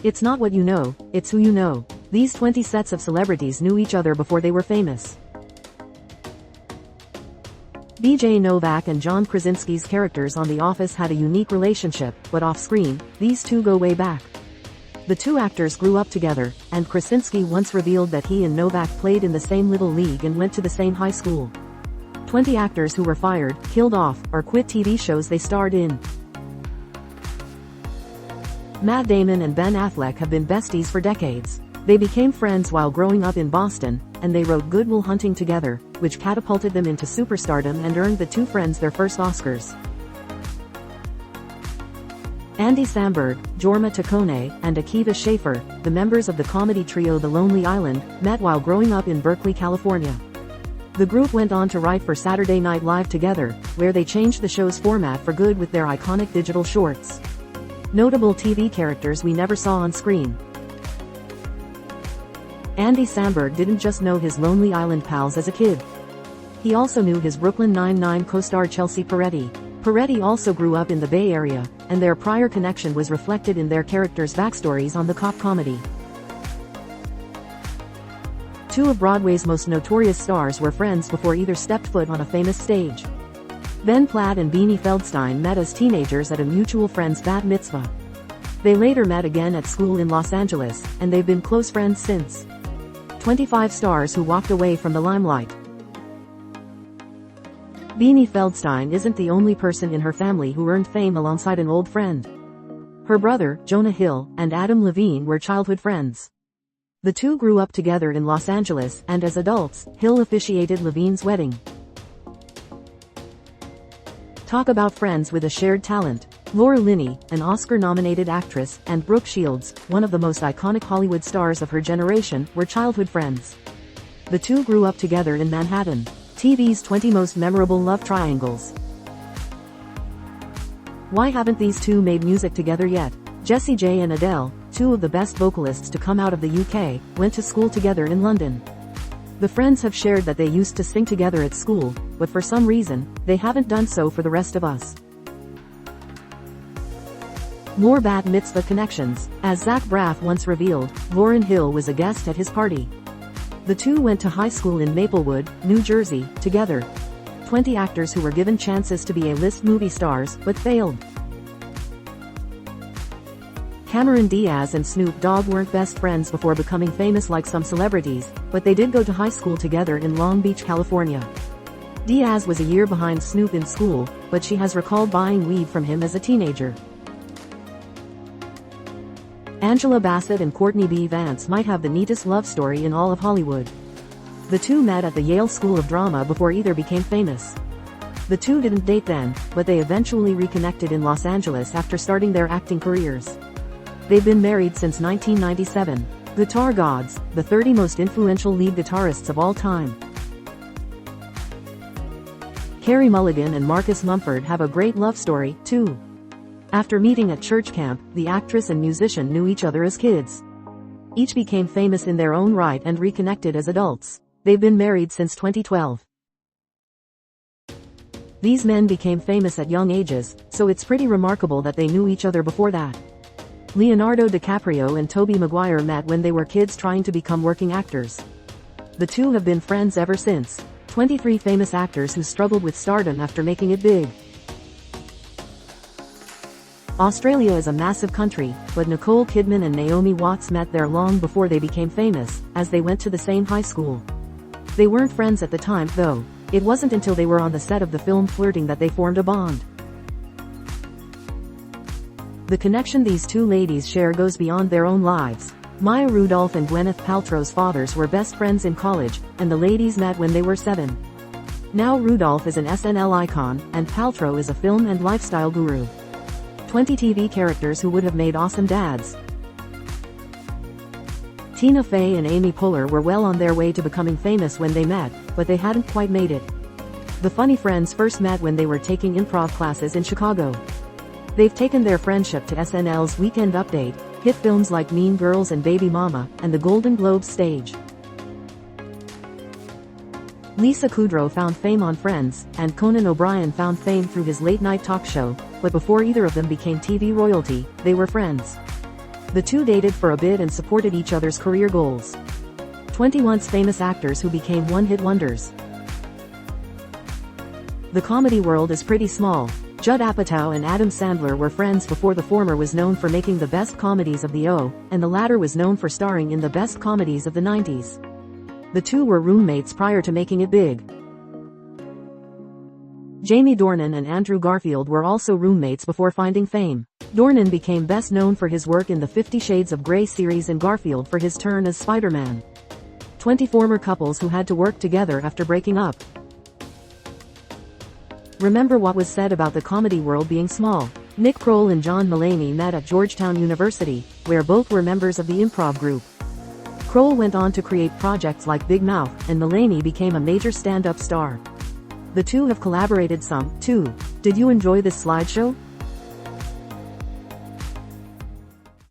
It's not what you know, it's who you know. These 20 sets of celebrities knew each other before they were famous. BJ Novak and John Krasinski's characters on The Office had a unique relationship, but off-screen, these two go way back. The two actors grew up together, and Krasinski once revealed that he and Novak played in the same little league and went to the same high school. 20 actors who were fired, killed off, or quit TV shows they starred in. Matt Damon and Ben Affleck have been besties for decades. They became friends while growing up in Boston, and they wrote Good Will Hunting together, which catapulted them into superstardom and earned the two friends their first Oscars. Andy Samberg, Jorma Taccone, and Akiva Schaffer, the members of the comedy trio The Lonely Island, met while growing up in Berkeley, California. The group went on to write for Saturday Night Live together, where they changed the show's format for good with their iconic digital shorts. Notable TV characters we never saw on screen. Andy Samberg didn't just know his Lonely Island pals as a kid. He also knew his Brooklyn Nine-Nine co-star Chelsea Peretti. Peretti also grew up in the Bay Area, and their prior connection was reflected in their characters' backstories on the cop comedy. Two of Broadway's most notorious stars were friends before either stepped foot on a famous stage. Ben Platt and Beanie Feldstein met as teenagers at a mutual friend's bat mitzvah. They later met again at school in Los Angeles, and they've been close friends since. 25 stars who walked away from the limelight. Beanie Feldstein isn't the only person in her family who earned fame alongside an old friend. Her brother, Jonah Hill, and Adam Levine were childhood friends. The two grew up together in Los Angeles, and as adults, Hill officiated Levine's wedding. Talk about friends with a shared talent. Laura Linney, an Oscar-nominated actress, and Brooke Shields, one of the most iconic Hollywood stars of her generation, were childhood friends. The two grew up together in Manhattan. TV's 20 most memorable love triangles. Why haven't these two made music together yet? Jessie J and Adele, two of the best vocalists to come out of the UK, went to school together in London. The friends have shared that they used to sing together at school, but for some reason, they haven't done so for the rest of us. More bat mitzvah connections. As Zach Braff once revealed, Lauryn Hill was a guest at his party. The two went to high school in Maplewood, New Jersey, together. 20 actors who were given chances to be A-list movie stars, but failed. Cameron Diaz and Snoop Dogg weren't best friends before becoming famous like some celebrities, but they did go to high school together in Long Beach, California. Diaz was a year behind Snoop in school, but she has recalled buying weed from him as a teenager. Angela Bassett and Courtney B. Vance might have the neatest love story in all of Hollywood. The two met at the Yale School of Drama before either became famous. The two didn't date then, but they eventually reconnected in Los Angeles after starting their acting careers. They've been married since 1997. Guitar Gods, the 30 most influential lead guitarists of all time. Carey Mulligan and Marcus Mumford have a great love story, too. After meeting at church camp, the actress and musician knew each other as kids. Each became famous in their own right and reconnected as adults. They've been married since 2012. These men became famous at young ages, so it's pretty remarkable that they knew each other before that. Leonardo DiCaprio and Tobey Maguire met when they were kids trying to become working actors. The two have been friends ever since. 23 famous actors who struggled with stardom after making it big. Australia is a massive country, but Nicole Kidman and Naomi Watts met there long before they became famous, as they went to the same high school. They weren't friends at the time, though. It wasn't until they were on the set of the film Flirting that they formed a bond. The connection these two ladies share goes beyond their own lives. Maya Rudolph and Gwyneth Paltrow's fathers were best friends in college, and the ladies met when they were 7. Now Rudolph is an SNL icon, and Paltrow is a film and lifestyle guru. 20 TV characters who would have made awesome dads. Tina Fey and Amy Poehler were well on their way to becoming famous when they met, but they hadn't quite made it. The funny friends first met when they were taking improv classes in Chicago. They've taken their friendship to SNL's Weekend Update, hit films like Mean Girls and Baby Mama, and the Golden Globes stage. Lisa Kudrow found fame on Friends, and Conan O'Brien found fame through his late-night talk show, but before either of them became TV royalty, they were friends. The two dated for a bit and supported each other's career goals. 21 famous actors who became one-hit wonders. The comedy world is pretty small. Judd Apatow and Adam Sandler were friends before the former was known for making the best comedies of the O, and the latter was known for starring in the best comedies of the 90s. The two were roommates prior to making it big. Jamie Dornan and Andrew Garfield were also roommates before finding fame. Dornan became best known for his work in the 50 Shades of Grey series and Garfield for his turn as Spider-Man. 20 former couples who had to work together after breaking up. Remember what was said about the comedy world being small. Nick Kroll and John Mulaney met at Georgetown University, where both were members of the improv group. Kroll went on to create projects like Big Mouth, and Mulaney became a major stand-up star. The two have collaborated some, too. Did you enjoy this slideshow?